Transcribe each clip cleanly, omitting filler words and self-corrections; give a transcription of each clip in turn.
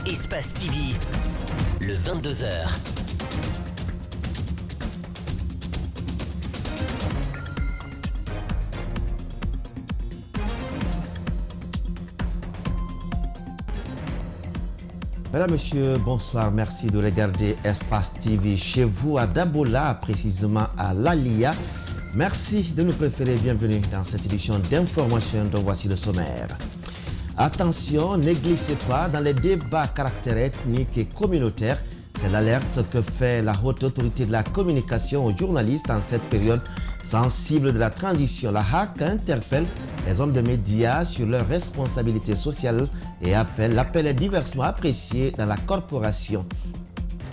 Espace TV, le 22h. Mesdames, Messieurs, bonsoir. Merci de regarder Espace TV chez vous à Dabola, précisément à Lalia. Merci de nous préférer. Bienvenue dans cette édition d'information dont voici le sommaire. Attention, ne glissez pas dans les débats à caractère ethnique et communautaire. C'est l'alerte que fait la haute autorité de la communication aux journalistes en cette période sensible de la transition. La HAC interpelle les hommes de médias sur leurs responsabilités sociales et l'appel est diversement apprécié dans la corporation.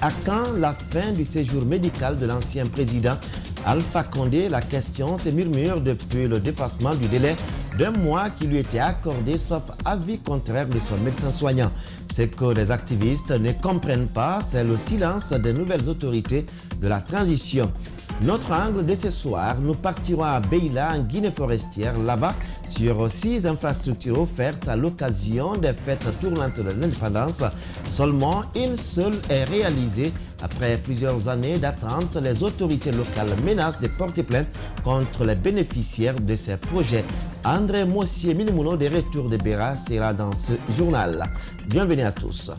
À quand la fin du séjour médical de l'ancien président Alpha Condé? La question se murmure depuis le dépassement du délai d'un mois qui lui était accordé, sauf avis contraire de son médecin soignant. Ce que les activistes ne comprennent pas, c'est le silence des nouvelles autorités de la transition. Notre angle de ce soir, nous partirons à Beila, en Guinée forestière, là-bas, sur 6 infrastructures offertes à l'occasion des fêtes tournantes de l'indépendance. Seulement une seule est réalisée. Après plusieurs années d'attente, les autorités locales menacent de porter plainte contre les bénéficiaires de ces projets. André Mossier-Minimouno, de retour de Béra, sera dans ce journal. Bienvenue à tous.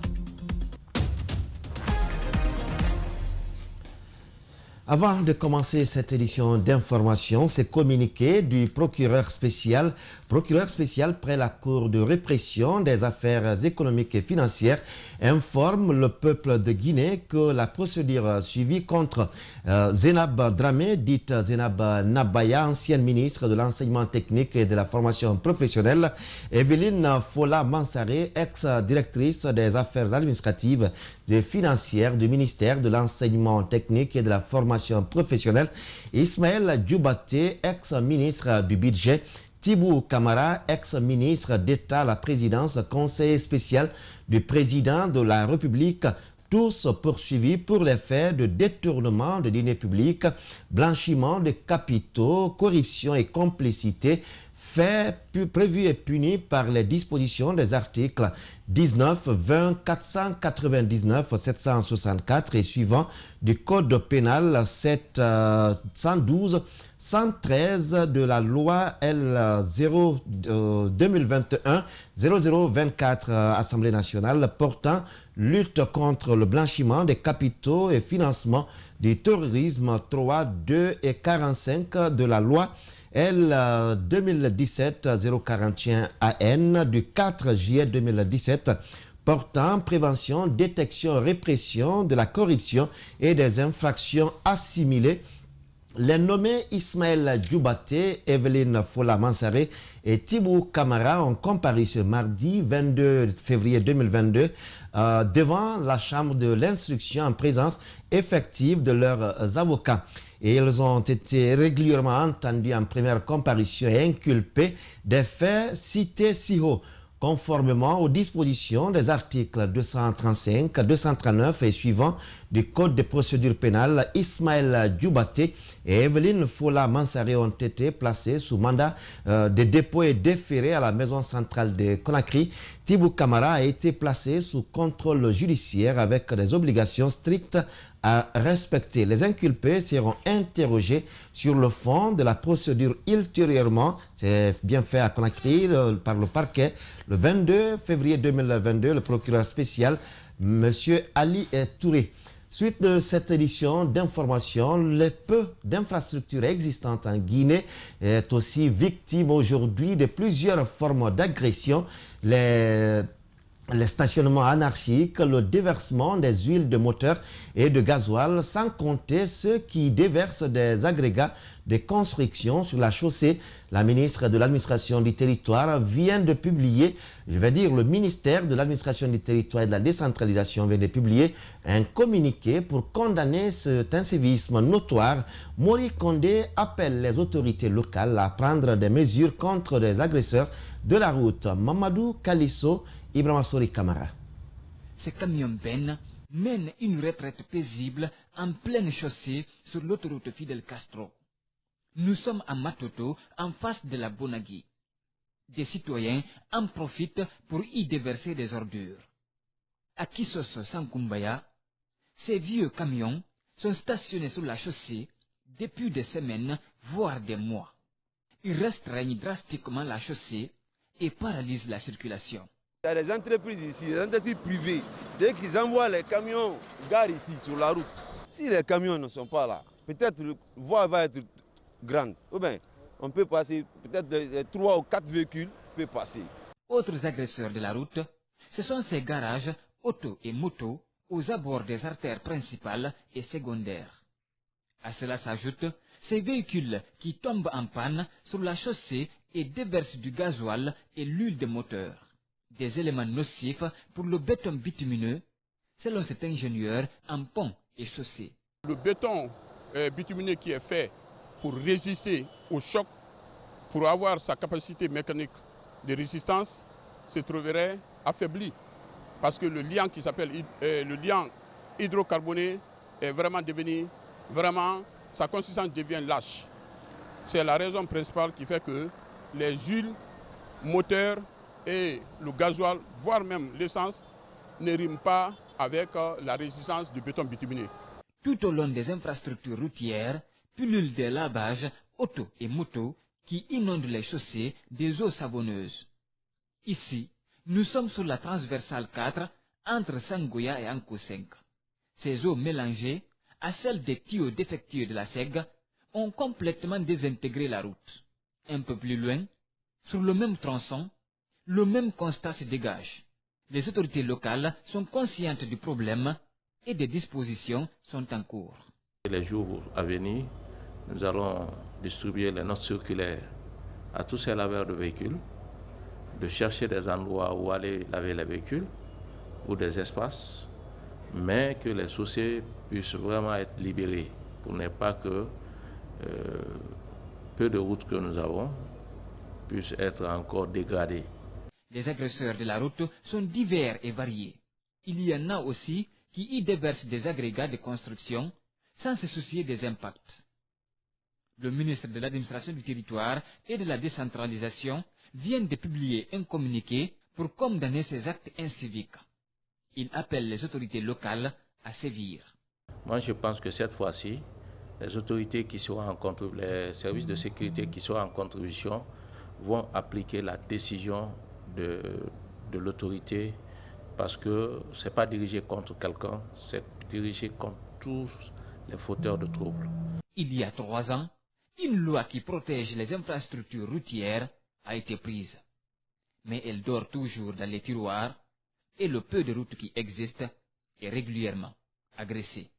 Avant de commencer cette édition d'information, c'est communiqué du procureur spécial près la Cour de répression des affaires économiques et financières, informe le peuple de Guinée que la procédure suivie contre Zénab Dramé, dite Zénab Nabaya, ancienne ministre de l'enseignement technique et de la formation professionnelle, Evelyne Fola Mansaré, ex-directrice des affaires administratives et financières du ministère de l'enseignement technique et de la formation professionnelle, Ismaël Djoubaté, ex-ministre du budget, Tibou Kamara, ex-ministre d'État à la présidence, conseiller spécial du président de la République, tous poursuivis pour les faits de détournement de deniers publics, blanchiment de capitaux, corruption et complicité, faits prévus et punis par les dispositions des articles 19, 20, 499, 764 et suivants du Code pénal 712, 113 de la loi L0 2021 0024 Assemblée nationale portant lutte contre le blanchiment des capitaux et financement du terrorisme 3, 2 et 45 de la loi L 2017-041 AN du 4 juillet 2017 portant prévention, détection, répression de la corruption et des infractions assimilées. Les nommés Ismaël Djoubaté, Evelyne Fola Mansaré et Tibou Kamara ont comparu ce mardi 22 février 2022 devant la chambre de l'instruction en présence effective de leurs avocats. Et ils ont été régulièrement entendus en première comparution et inculpés des faits cités ci haut, conformément aux dispositions des articles 235, 239 et suivants du Code de procédure pénale. Ismaël Djoubaté et Evelyne Fola Mansaré ont été placés sous mandat de dépôt et déférés à la maison centrale de Conakry. Tibou Kamara a été placé sous contrôle judiciaire avec des obligations strictes à respecter. Les inculpés seront interrogés sur le fond de la procédure ultérieurement. C'est bien fait à Conakry par le parquet. Le 22 février 2022, le procureur spécial, M. Ali Touré. Suite de cette édition d'information, le peu d'infrastructures existantes en Guinée est aussi victime aujourd'hui de plusieurs formes d'agression. Les stationnements anarchiques, le déversement des huiles de moteur et de gasoil, sans compter ceux qui déversent des agrégats de construction sur la chaussée. La ministre de l'administration du territoire vient de publier, le ministère de l'administration du territoire et de la décentralisation vient de publier un communiqué pour condamner cet incivisme notoire. Mori Condé appelle les autorités locales à prendre des mesures contre les agresseurs de la route. Mamadou Kalisso, Ibrahima Sori Kamara. Ces camions-bennes mènent une retraite paisible en pleine chaussée sur l'autoroute Fidel Castro. Nous sommes à Matoto, en face de la Bonagui. Des citoyens en profitent pour y déverser des ordures. À Kisos Sankumbaya, ces vieux camions sont stationnés sur la chaussée depuis des semaines, voire des mois. Ils restreignent drastiquement la chaussée et paralysent la circulation. Il y a des entreprises ici, des entreprises privées, c'est eux qui envoient les camions gares ici sur la route. Si les camions ne sont pas là, peut-être la voie va être grande. Ou bien, on peut passer, peut-être 3 ou 4 véhicules peuvent passer. Autres agresseurs de la route, ce sont ces garages auto et moto aux abords des artères principales et secondaires. À cela s'ajoutent ces véhicules qui tombent en panne sur la chaussée et déversent du gasoil et l'huile de moteur. Des éléments nocifs pour le béton bitumineux, selon cet ingénieur en pont et chaussée. Le béton bitumineux qui est fait pour résister au choc, pour avoir sa capacité mécanique de résistance, se trouverait affaibli. Parce que le liant qui s'appelle le liant hydrocarboné est vraiment devenu, sa consistance devient lâche. C'est la raison principale qui fait que les huiles, moteurs et le gasoil, voire même l'essence, ne riment pas avec la résistance du béton bitumineux. Tout au long des infrastructures routières, pullulent des lavages auto et moto qui inondent les chaussées des eaux savonneuses. Ici, nous sommes sur la transversale 4 entre Sangoya et Anko 5. Ces eaux mélangées à celles des tuyaux défectueux de la SEG ont complètement désintégré la route. Un peu plus loin, sur le même tronçon, le même constat se dégage. Les autorités locales sont conscientes du problème et des dispositions sont en cours. Les jours à venir, nous allons distribuer les notes circulaires à tous ces laveurs de véhicules, de chercher des endroits où aller laver les véhicules ou des espaces, mais que les chaussées puissent vraiment être libérées pour ne pas que peu de routes que nous avons puissent être encore dégradées. Les agresseurs de la route sont divers et variés. Il y en a aussi qui y déversent des agrégats de construction sans se soucier des impacts. Le ministre de l'Administration du Territoire et de la Décentralisation vient de publier un communiqué pour condamner ces actes inciviques. Il appelle les autorités locales à sévir. Moi, je pense que cette fois-ci, les autorités qui seront les services de sécurité qui seront en contribution vont appliquer la décision de l'autorité, parce que ce n'est pas dirigé contre quelqu'un, c'est dirigé contre tous les fauteurs de troubles. Il y a 3 ans, une loi qui protège les infrastructures routières a été prise. Mais elle dort toujours dans les tiroirs et le peu de routes qui existent est régulièrement agressé.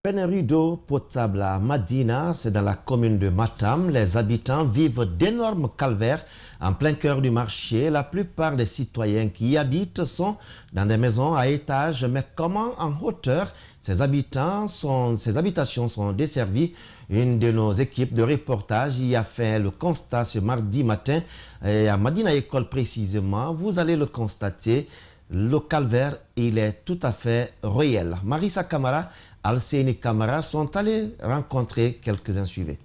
Pénurie d'eau potable à Madina, c'est dans la commune de Matam. Les habitants vivent d'énormes calvaires en plein cœur du marché. La plupart des citoyens qui y habitent sont dans des maisons à étages. Mais comment en hauteur ces habitations sont desservies? Une de nos équipes de reportage y a fait le constat ce mardi matin. Et à Madina École précisément, vous allez le constater, le calvaire, il est tout à fait réel. Marissa Camara, Alcéni Camara sont allés rencontrer quelques-uns. Suivez.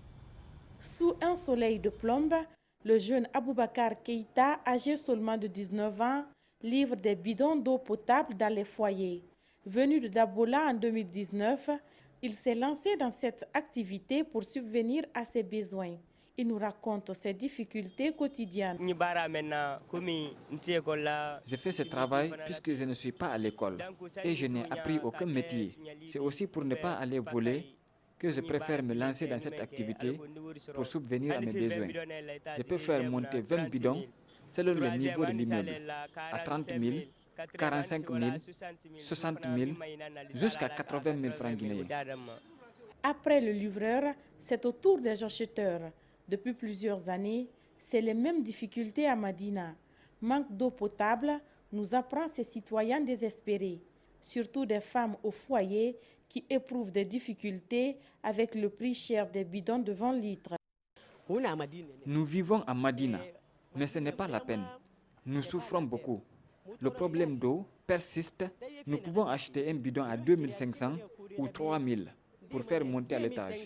Sous un soleil de plombe, le jeune Aboubakar Keïta, âgé seulement de 19 ans, livre des bidons d'eau potable dans les foyers. Venu de Dabola en 2019, il s'est lancé dans cette activité pour subvenir à ses besoins. Il nous raconte ses difficultés quotidiennes. Je fais ce travail puisque je ne suis pas à l'école et je n'ai appris aucun métier. C'est aussi pour ne pas aller voler que je préfère me lancer dans cette activité pour subvenir à mes besoins. Je peux faire monter 20 bidons selon le niveau de l'immeuble, à 30 000, 45 000, 60 000, jusqu'à 80 000 francs guinéens. Après le livreur, c'est au tour des acheteurs. Depuis plusieurs années, c'est les mêmes difficultés à Madina. Manque d'eau potable nous apprend ces citoyens désespérés, surtout des femmes au foyer qui éprouvent des difficultés avec le prix cher des bidons de 20 litres. Nous vivons à Madina, mais ce n'est pas la peine. Nous souffrons beaucoup. Le problème d'eau persiste. Nous pouvons acheter un bidon à 2500 ou 3000 pour faire monter à l'étage.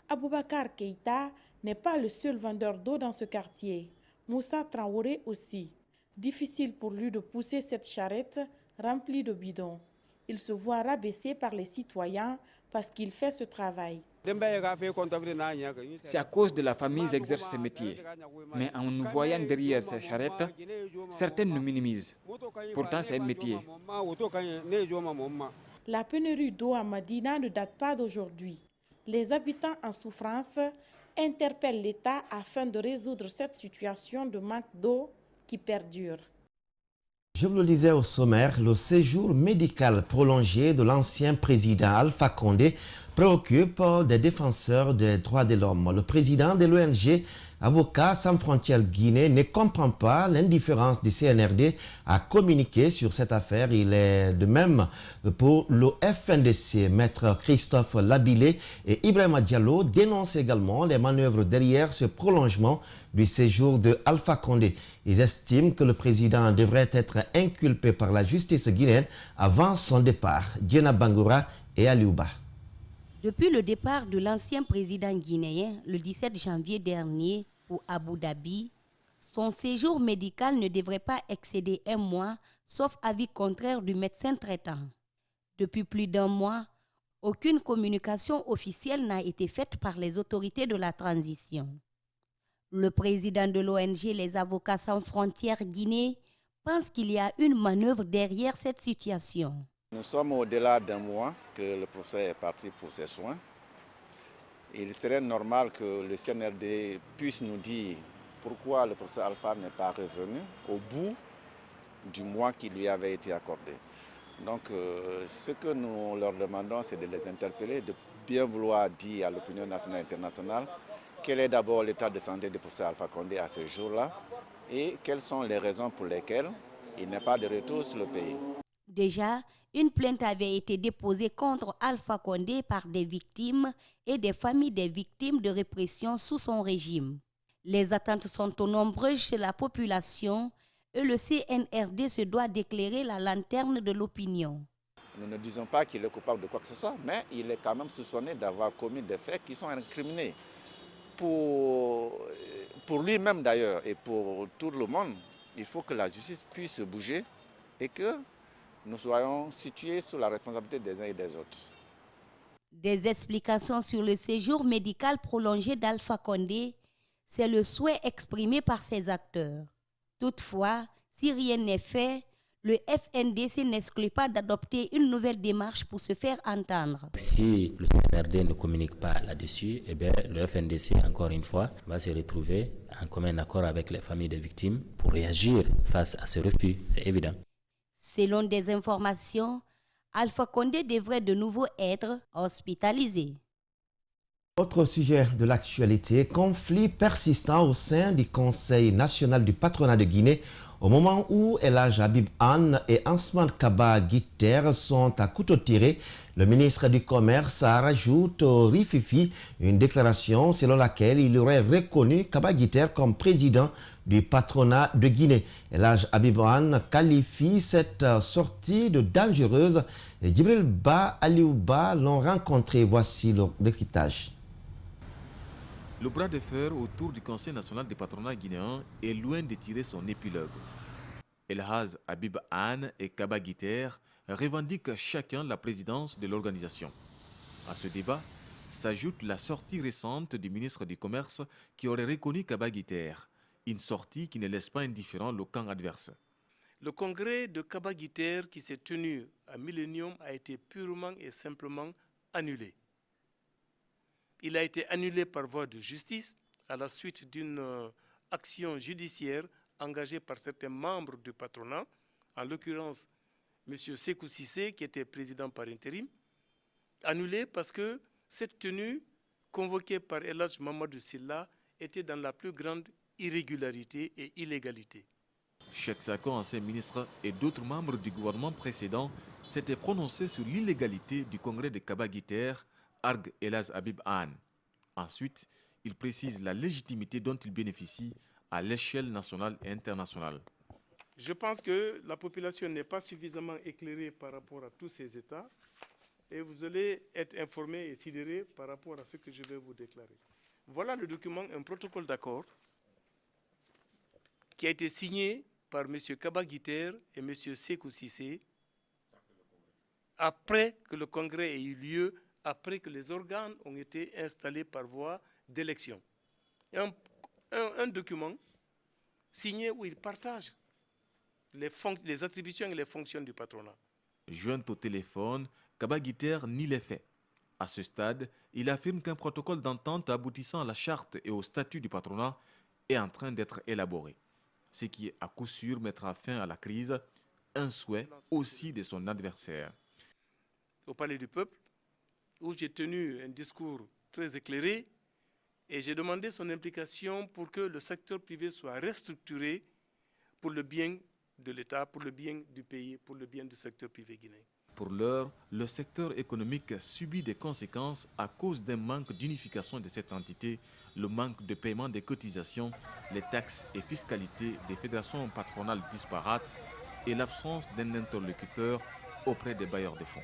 Aboubakar Keïta n'est pas le seul vendeur d'eau dans ce quartier. Moussa Traoré aussi. Difficile pour lui de pousser cette charrette remplie de bidons. Il se voit rabaissé par les citoyens parce qu'il fait ce travail. C'est à cause de la famille qu'ils exercent ce métier. Mais en nous voyant derrière ces charrettes, certaines nous minimisent. Pourtant, c'est un métier. La pénurie d'eau à Madina ne date pas d'aujourd'hui. Les habitants en souffrance interpellent l'État afin de résoudre cette situation de manque d'eau qui perdure. Je vous le disais au sommaire, le séjour médical prolongé de l'ancien président Alpha Condé préoccupe des défenseurs des droits de l'homme. Le président de l'ONG Avocats sans frontières Guinée ne comprend pas l'indifférence du CNRD à communiquer sur cette affaire. Il est de même pour le FNDC. Maître Christophe Labilé et Ibrahima Diallo dénoncent également les manœuvres derrière ce prolongement du séjour de Alpha Condé. Ils estiment que le président devrait être inculpé par la justice guinéenne avant son départ. Diena Bangoura et Aliouba. Depuis le départ de l'ancien président guinéen le 17 janvier dernier pour Abu Dhabi, son séjour médical ne devrait pas excéder 1 mois, sauf avis contraire du médecin traitant. Depuis plus d'1 mois, aucune communication officielle n'a été faite par les autorités de la transition. Le président de l'ONG Les Avocats sans frontières Guinée pense qu'il y a une manœuvre derrière cette situation. Nous sommes au-delà d'1 mois que le professeur est parti pour ses soins. Il serait normal que le CNRD puisse nous dire pourquoi le professeur Alpha n'est pas revenu au bout du mois qui lui avait été accordé. Donc ce que nous leur demandons, c'est de les interpeller, de bien vouloir dire à l'opinion nationale et internationale quel est d'abord l'état de santé du professeur Alpha Condé à ce jour-là et quelles sont les raisons pour lesquelles il n'est pas de retour sur le pays. Déjà, une plainte avait été déposée contre Alpha Condé par des victimes et des familles des victimes de répression sous son régime. Les attentes sont nombreuses chez la population et le CNRD se doit d'éclairer la lanterne de l'opinion. Nous ne disons pas qu'il est coupable de quoi que ce soit, mais il est quand même soupçonné d'avoir commis des faits qui sont incriminés. Pour lui-même d'ailleurs et pour tout le monde, il faut que la justice puisse bouger et que nous soyons situés sous la responsabilité des uns et des autres. Des explications sur le séjour médical prolongé d'Alpha Condé, c'est le souhait exprimé par ses acteurs. Toutefois, si rien n'est fait, le FNDC n'exclut pas d'adopter une nouvelle démarche pour se faire entendre. Si le CNRD ne communique pas là-dessus, eh bien, le FNDC, encore une fois, va se retrouver en commun accord avec les familles des victimes pour réagir face à ce refus, c'est évident. Selon des informations, Alpha Condé devrait de nouveau être hospitalisé. Autre sujet de l'actualité, conflit persistant au sein du Conseil national du patronat de Guinée au moment où El Hadj Habib Anne et Ansman Kaba Guiter sont à couteau tiré. Le ministre du Commerce rajoute au Rififi une déclaration selon laquelle il aurait reconnu Kaba Guiter comme président du patronat de Guinée. El Hadj Habib Anne qualifie cette sortie de dangereuse. Et Djibril Ba, Aliouba l'ont rencontré. Voici le décryptage. Le bras de fer autour du Conseil national du patronat guinéen est loin de tirer son épilogue. El Hadj Habib Anne et Kaba Guiter revendiquent chacun la présidence de l'organisation. À ce débat s'ajoute la sortie récente du ministre du Commerce qui aurait reconnu Kaba Guiter, une sortie qui ne laisse pas indifférent le camp adverse. Le congrès de Kaba Guiter qui s'est tenu à Millennium a été purement et simplement annulé. Il a été annulé par voie de justice à la suite d'une action judiciaire engagée par certains membres du patronat, en l'occurrence M. Sékou Cissé, qui était président par intérim, annulé parce que cette tenue convoquée par El Hadj Mamadou Silla était dans la plus grande irrégularité et illégalité. Cheikh Sako, ancien ministre, et d'autres membres du gouvernement précédent s'étaient prononcés sur l'illégalité du congrès de Kaba Guiter, Arg El Hadj Habib Anne. Ensuite, il précise la légitimité dont il bénéficie à l'échelle nationale et internationale. Je pense que la population n'est pas suffisamment éclairée par rapport à tous ces états et vous allez être informés et sidérés par rapport à ce que je vais vous déclarer. Voilà le document, un protocole d'accord qui a été signé par M. Kaba-Giter et M. Sékou Cissé, après que le congrès ait eu lieu, après que les organes ont été installés par voie d'élection. Un document signé où ils partagent les attributions et les fonctions du patronat. Joint au téléphone, Kaba-Giter nie les faits. À ce stade, il affirme qu'un protocole d'entente aboutissant à la charte et au statut du patronat est en train d'être élaboré, ce qui à coup sûr mettra fin à la crise, un souhait aussi de son adversaire. Au Palais du Peuple, où j'ai tenu un discours très éclairé et j'ai demandé son implication pour que le secteur privé soit restructuré pour le bien de l'État, pour le bien du pays, pour le bien du secteur privé guinéen. Pour l'heure, le secteur économique subit des conséquences à cause d'un manque d'unification de cette entité, le manque de paiement des cotisations, les taxes et fiscalités des fédérations patronales disparates et l'absence d'un interlocuteur auprès des bailleurs de fonds.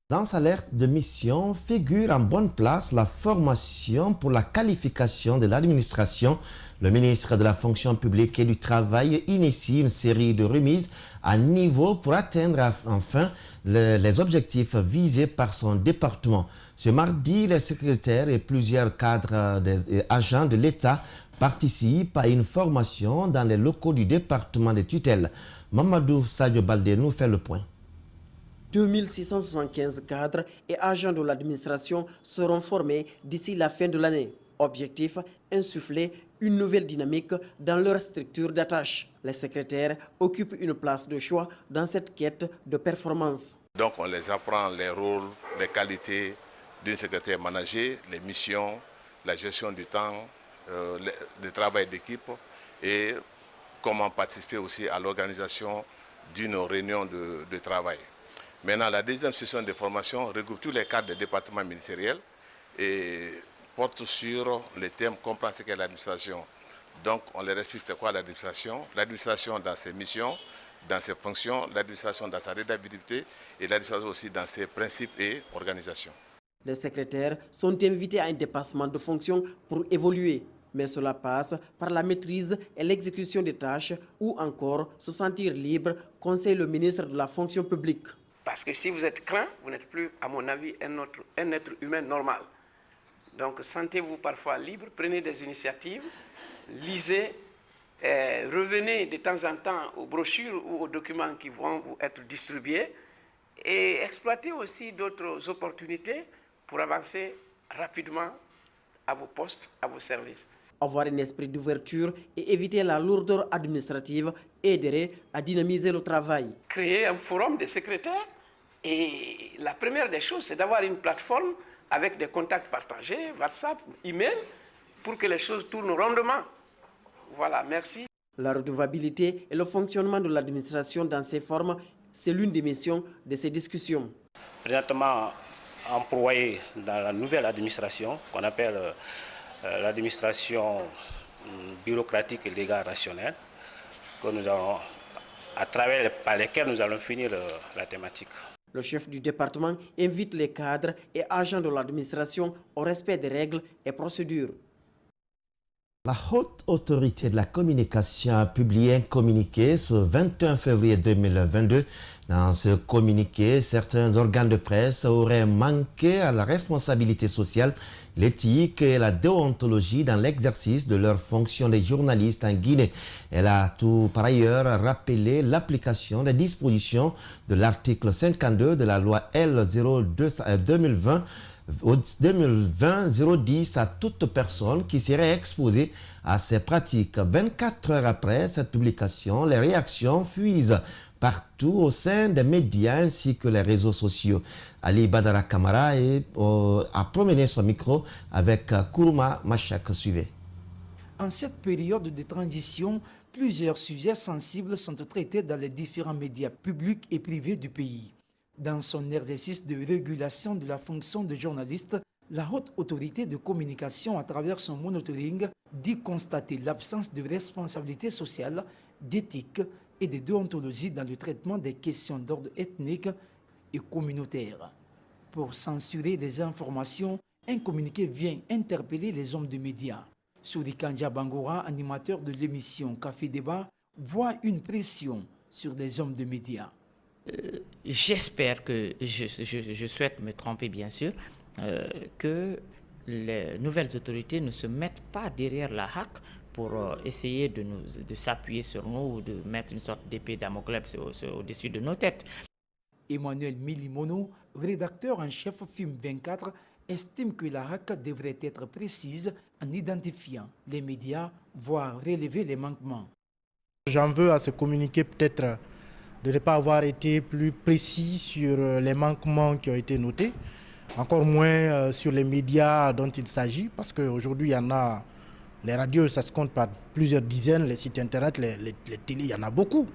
Dans sa lettre de mission figure en bonne place la formation pour la qualification de l'administration. Le ministre de la fonction publique et du travail initie une série de remises à niveau pour atteindre enfin les objectifs visés par son département. Ce mardi, les secrétaires et plusieurs cadres des agents de l'État participent à une formation dans les locaux du département de tutelle. Mamadou Sadio Baldé nous fait le point. 2675 cadres et agents de l'administration seront formés d'ici la fin de l'année. Objectif, insuffler une nouvelle dynamique dans leur structure d'attache. Les secrétaires occupent une place de choix dans cette quête de performance. Donc on les apprend les rôles, les qualités d'une secrétaire managée, les missions, la gestion du temps, le travail d'équipe et comment participer aussi à l'organisation d'une réunion de travail. Maintenant, la deuxième session de formation regroupe tous les cadres des départements ministériels et porte sur le thème « Comprendre ce qu'est l'administration ». Donc, on leur explique c'est quoi l'administration dans ses missions, dans ses fonctions, l'administration dans sa rédactibilité et l'administration aussi dans ses principes et organisations. Les secrétaires sont invités à un dépassement de fonctions pour évoluer, mais cela passe par la maîtrise et l'exécution des tâches ou encore se sentir libre, conseille le ministre de la fonction publique. Parce que si vous êtes craint, vous n'êtes plus, à mon avis, un être humain normal. Donc, sentez-vous parfois libre, prenez des initiatives, lisez, revenez de temps en temps aux brochures ou aux documents qui vont vous être distribués et exploitez aussi d'autres opportunités pour avancer rapidement à vos postes, à vos services. Avoir un esprit d'ouverture et éviter la lourdeur administrative aiderait à dynamiser le travail. Créer un forum des secrétaires et la première des choses, c'est d'avoir une plateforme avec des contacts partagés, WhatsApp, email, pour que les choses tournent rondement. Voilà, merci. La redevabilité et le fonctionnement de l'administration dans ces formes, c'est l'une des missions de ces discussions. Présentement employé dans la nouvelle administration, qu'on appelle l'administration bureaucratique et légale rationnelle, que nous allons, par lesquelles nous allons finir la thématique. Le chef du département invite les cadres et agents de l'administration au respect des règles et procédures. La Haute Autorité de la Communication a publié un communiqué ce 21 février 2022. Dans ce communiqué, certains organes de presse auraient manqué à la responsabilité sociale, l'éthique et la déontologie dans l'exercice de leur fonction de journaliste en Guinée. Elle a tout par ailleurs rappelé l'application des dispositions de l'article 52 de la loi L-2020-010 à toute personne qui serait exposée à ces pratiques. 24 heures après cette publication, les réactions fuisent partout au sein des médias ainsi que les réseaux sociaux. Ali Badara Kamara a promené son micro avec Kourouma Machak. Suivez. En cette période de transition, plusieurs sujets sensibles sont traités dans les différents médias publics et privés du pays. Dans son exercice de régulation de la fonction de journaliste, la Haute Autorité de Communication, à travers son monitoring, dit constater l'absence de responsabilité sociale, d'éthique et de déontologie dans le traitement des questions d'ordre ethnique et communautaire. Pour censurer des informations, un communiqué vient interpeller les hommes de médias. Sourikanja Bangoura, animateur de l'émission Café Débat, voit une pression sur les hommes de médias. J'espère que, je souhaite me tromper bien sûr, que les nouvelles autorités ne se mettent pas derrière la HAC pour essayer de s'appuyer sur nous ou de mettre une sorte d'épée Damoclès au-dessus de nos têtes. Emmanuel Milimono, rédacteur en chef FIM 24, estime que la HAC devrait être précise en identifiant les médias, voire relever les manquements. J'en veux à ce communiqué peut-être de ne pas avoir été plus précis sur les manquements qui ont été notés, encore moins sur les médias dont il s'agit, parce qu'aujourd'hui il y en a, les radios ça se compte par plusieurs dizaines, les sites internet, les télés, il y en a beaucoup.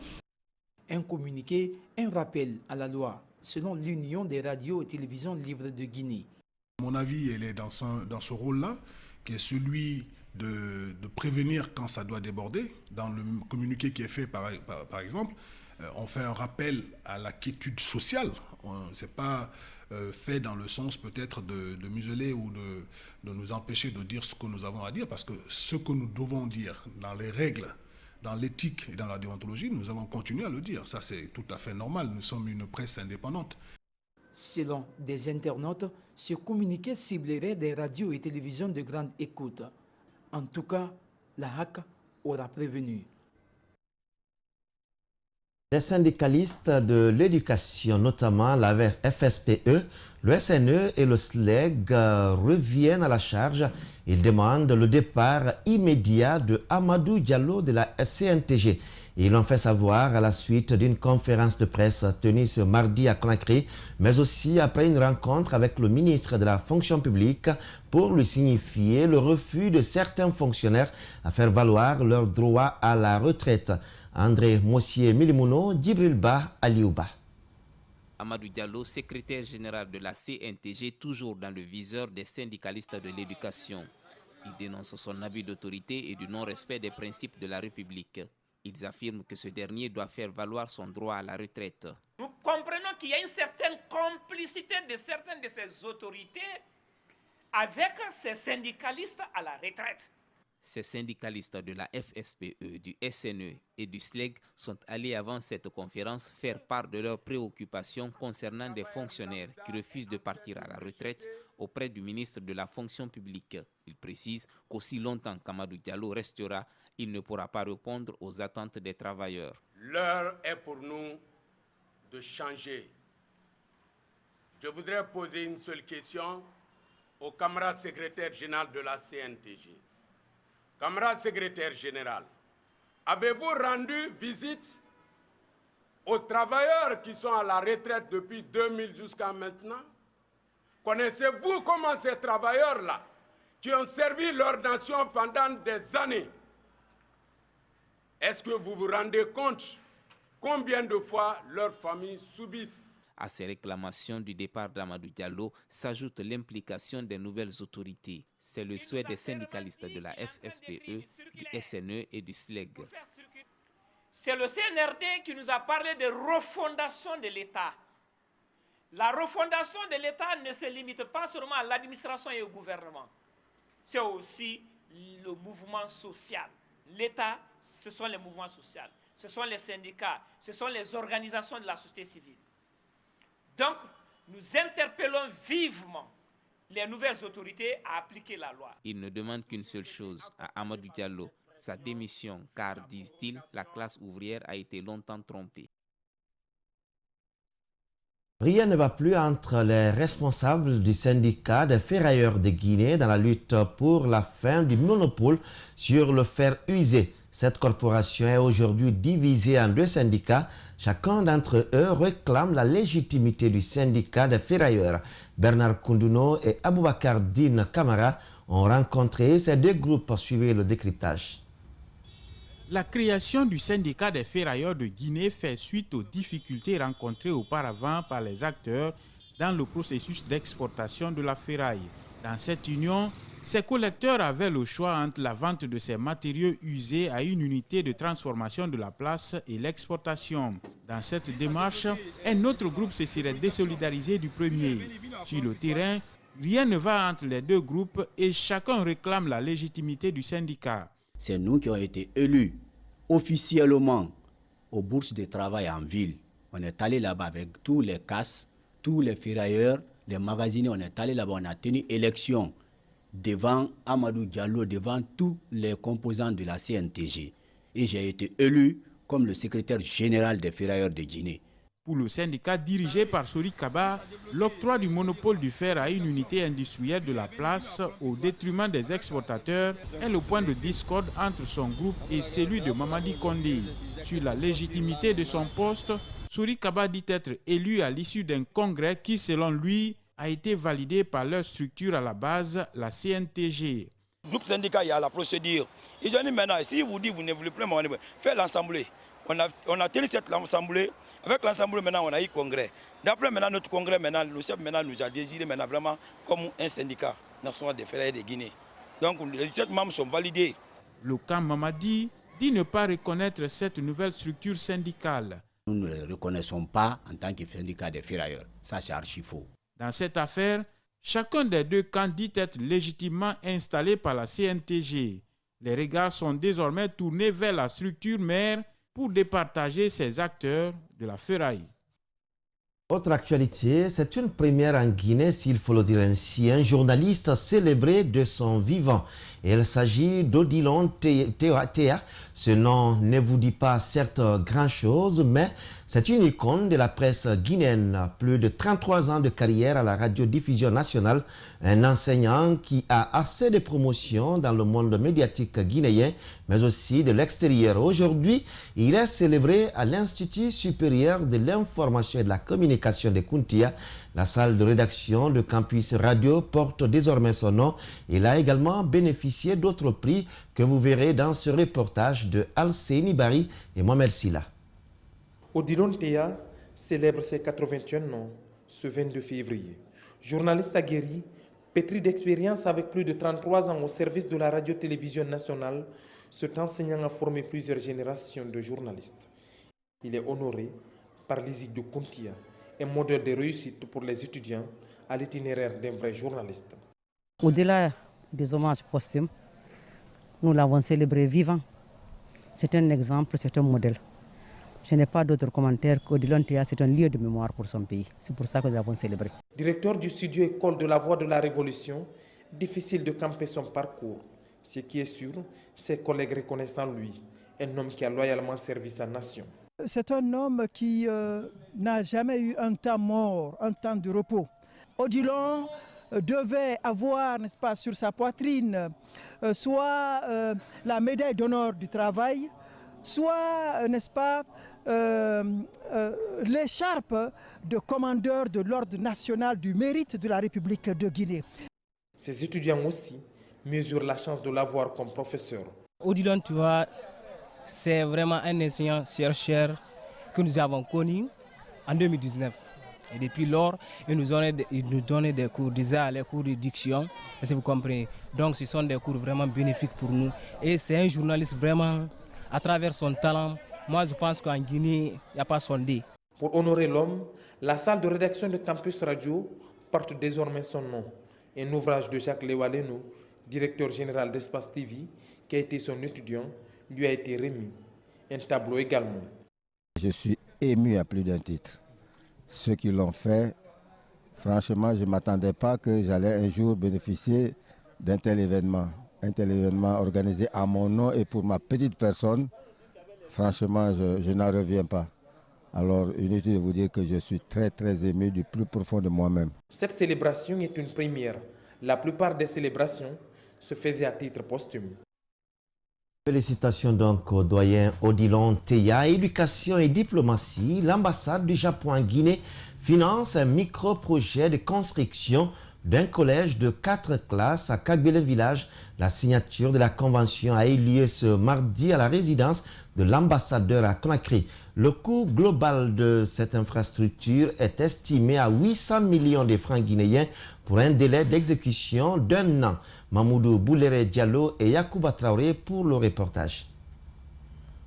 Un communiqué, un rappel à la loi, selon l'Union des radios et télévisions libres de Guinée. À mon avis, elle est dans ce rôle-là, qui est celui de prévenir quand ça doit déborder. Dans le communiqué qui est fait, par exemple, on fait un rappel à la quiétude sociale. Ce n'est pas fait dans le sens peut-être de museler ou de nous empêcher de dire ce que nous avons à dire, parce que ce que nous devons dire dans les règles, dans l'éthique et dans la déontologie, nous avons continué à le dire. Ça, c'est tout à fait normal. Nous sommes une presse indépendante. Selon des internautes, ce communiqué ciblerait des radios et télévisions de grande écoute. En tout cas, la HAC aura prévenu. Les syndicalistes de l'éducation, notamment la FSPE, le SNE et le SLEG, reviennent à la charge. Ils demandent le départ immédiat de Amadou Diallo de la CNTG. Ils l'ont fait savoir à la suite d'une conférence de presse tenue ce mardi à Conakry, mais aussi après une rencontre avec le ministre de la fonction publique pour lui signifier le refus de certains fonctionnaires à faire valoir leur droit à la retraite. André Mossier Milimouno, Djibril Ba, Aliouba. Amadou Diallo, secrétaire général de la CNTG, toujours dans le viseur des syndicalistes de l'éducation. Il dénonce son abus d'autorité et du non-respect des principes de la République. Ils affirment que ce dernier doit faire valoir son droit à la retraite. Nous comprenons qu'il y a une certaine complicité de certaines de ces autorités avec ces syndicalistes à la retraite. Ces syndicalistes de la FSPE, du SNE et du SLEG sont allés avant cette conférence faire part de leurs préoccupations concernant des fonctionnaires qui refusent de partir à la retraite auprès du ministre de la fonction publique. Ils précisent qu'aussi longtemps qu'Amadou Diallo restera, il ne pourra pas répondre aux attentes des travailleurs. L'heure est pour nous de changer. Je voudrais poser une seule question au camarade secrétaire général de la CNTG. Camarade secrétaire général, avez-vous rendu visite aux travailleurs qui sont à la retraite depuis 2000 jusqu'à maintenant? Connaissez-vous comment ces travailleurs-là, qui ont servi leur nation pendant des années, est-ce que vous vous rendez compte combien de fois leurs familles subissent? À ces réclamations du départ d'Amadou Diallo s'ajoute l'implication des nouvelles autorités. C'est le souhait des syndicalistes de la FSPE, du SNE et du SLEG. C'est le CNRD qui nous a parlé de refondation de l'État. La refondation de l'État ne se limite pas seulement à l'administration et au gouvernement. C'est aussi le mouvement social. L'État, ce sont les mouvements sociaux, ce sont les syndicats, ce sont les organisations de la société civile. Donc, nous interpellons vivement les nouvelles autorités à appliquer la loi. Ils ne demandent qu'une seule chose à Amadou Diallo, sa démission, car, disent-ils, la classe ouvrière a été longtemps trompée. Rien ne va plus entre les responsables du syndicat des ferrailleurs de Guinée dans la lutte pour la fin du monopole sur le fer usé. Cette corporation est aujourd'hui divisée en deux syndicats. Chacun d'entre eux réclame la légitimité du syndicat des ferrailleurs. Bernard Koundouno et Aboubakar Dine Kamara ont rencontré ces deux groupes. Suivez le décryptage. La création du syndicat des ferrailleurs de Guinée fait suite aux difficultés rencontrées auparavant par les acteurs dans le processus d'exportation de la ferraille. Dans cette union, ces collecteurs avaient le choix entre la vente de ces matériaux usés à une unité de transformation de la place et l'exportation. Dans cette démarche, un autre groupe se serait désolidarisé du premier. Sur le terrain, rien ne va entre les deux groupes et chacun réclame la légitimité du syndicat. C'est nous qui avons été élus officiellement aux bourses de travail en ville. On est allé là-bas avec tous les casses, tous les ferrailleurs, les magasiniers. On est allé là-bas, on a tenu élection devant Amadou Diallo, devant tous les composants de la CNTG. Et j'ai été élu comme le secrétaire général des ferrailleurs de Guinée. Pour le syndicat dirigé par Sori Kaba, l'octroi du monopole du fer à une unité industrielle de la place au détriment des exportateurs est le point de discorde entre son groupe et celui de Mamadi Kondé. Sur la légitimité de son poste, Sori Kaba dit être élu à l'issue d'un congrès qui, selon lui, a été validé par leur structure à la base, la CNTG. Le groupe syndical, il y a la procédure. Ils ont dit maintenant, si vous dites que vous ne voulez plus, faites l'assemblée. On a tenu cette assemblée. Avec l'assemblée, maintenant, on a eu congrès. D'après maintenant notre congrès, maintenant, le chef maintenant nous a désiré maintenant vraiment comme un syndicat national des ferrailleurs de Guinée. Donc les 17 membres sont validés. Le camp Mamadi dit ne pas reconnaître cette nouvelle structure syndicale. Nous ne le reconnaissons pas en tant que syndicat des ferrailleurs. Ça, c'est archi faux. Dans cette affaire, chacun des deux camps dit être légitimement installé par la CNTG. Les regards sont désormais tournés vers la structure mère pour départager ses acteurs de la ferraille. Autre actualité, c'est une première en Guinée, s'il faut le dire ainsi, un journaliste célébré de son vivant. Il s'agit d'Odilon Théa. Ce nom ne vous dit pas certes grand-chose, mais c'est une icône de la presse guinéenne. Plus de 33 ans de carrière à la radiodiffusion nationale, un enseignant qui a assez de promotion dans le monde médiatique guinéen, mais aussi de l'extérieur. Aujourd'hui, il est célébré à l'Institut supérieur de l'information et de la communication de Kuntia. La salle de rédaction de Campus Radio porte désormais son nom. Il a également bénéficié d'autres prix que vous verrez dans ce reportage de Alcéni Bari et Mohamed Silla. Odilon Théa célèbre ses 81 ans ce 22 février. Journaliste aguerri, pétri d'expérience avec plus de 33 ans au service de la radio-télévision nationale, cet enseignant a formé plusieurs générations de journalistes. Il est honoré par l'ISIC de Kuntia, un modèle de réussite pour les étudiants à l'itinéraire d'un vrai journaliste. Au-delà des hommages posthumes, nous l'avons célébré vivant. C'est un exemple, c'est un modèle. Je n'ai pas d'autres commentaires qu'Odilon Théa, c'est un lieu de mémoire pour son pays. C'est pour ça que nous l'avons célébré. Directeur du studio École de la Voix de la Révolution, difficile de camper son parcours. Ce qui est sûr, ses collègues reconnaissent en lui un homme qui a loyalement servi sa nation. C'est un homme qui n'a jamais eu un temps mort, un temps de repos. Odilon devait avoir, n'est-ce pas, sur sa poitrine, soit la médaille d'honneur du travail, soit, n'est-ce pas, l'écharpe de commandeur de l'ordre national du mérite de la République de Guinée. Ses étudiants aussi mesurent la chance de l'avoir comme professeur. Odilon Théa, c'est vraiment un enseignant-chercheur que nous avons connu en 2019. Et depuis lors, il nous donnait des cours déjà, les cours de diction, si vous comprenez. Donc ce sont des cours vraiment bénéfiques pour nous. Et c'est un journaliste vraiment, à travers son talent, moi je pense qu'en Guinée, il n'y a pas sondé. Pour honorer l'homme, la salle de rédaction de Campus Radio porte désormais son nom. Un ouvrage de Jacques Lewaleno, directeur général d'Espace TV, qui a été son étudiant, lui a été remis. Un tableau également. Je suis ému à plus d'un titre. Ceux qui l'ont fait, franchement, je ne m'attendais pas que j'allais un jour bénéficier d'un tel événement. Un tel événement organisé à mon nom et pour ma petite personne, franchement, je n'en reviens pas. Alors, inutile de vous dire que je suis très très ému du plus profond de moi-même. Cette célébration est une première. La plupart des célébrations se faisaient à titre posthume. Félicitations donc au doyen Odilon Théa. Éducation et diplomatie, l'ambassade du Japon en Guinée finance un micro-projet de construction d'un collège de 4 classes à Kagbele Village. La signature de la convention a eu lieu ce mardi à la résidence de l'ambassadeur à Conakry. Le coût global de cette infrastructure est estimé à 800 millions de francs guinéens pour un délai d'exécution d'1 an. Mamoudou Boulere Diallo et Yacouba Traoré pour le reportage.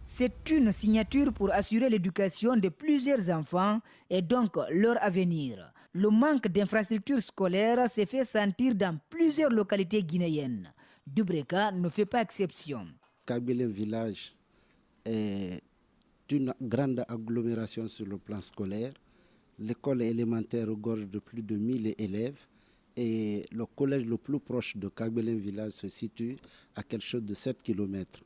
C'est une signature pour assurer l'éducation de plusieurs enfants et donc leur avenir. Le manque d'infrastructures scolaires s'est fait sentir dans plusieurs localités guinéennes. Dubreka ne fait pas exception. Kabylie village est une grande agglomération sur le plan scolaire. L'école élémentaire regorge de plus de 1000 élèves et le collège le plus proche de Kabylie village se situe à quelque chose de 7 km.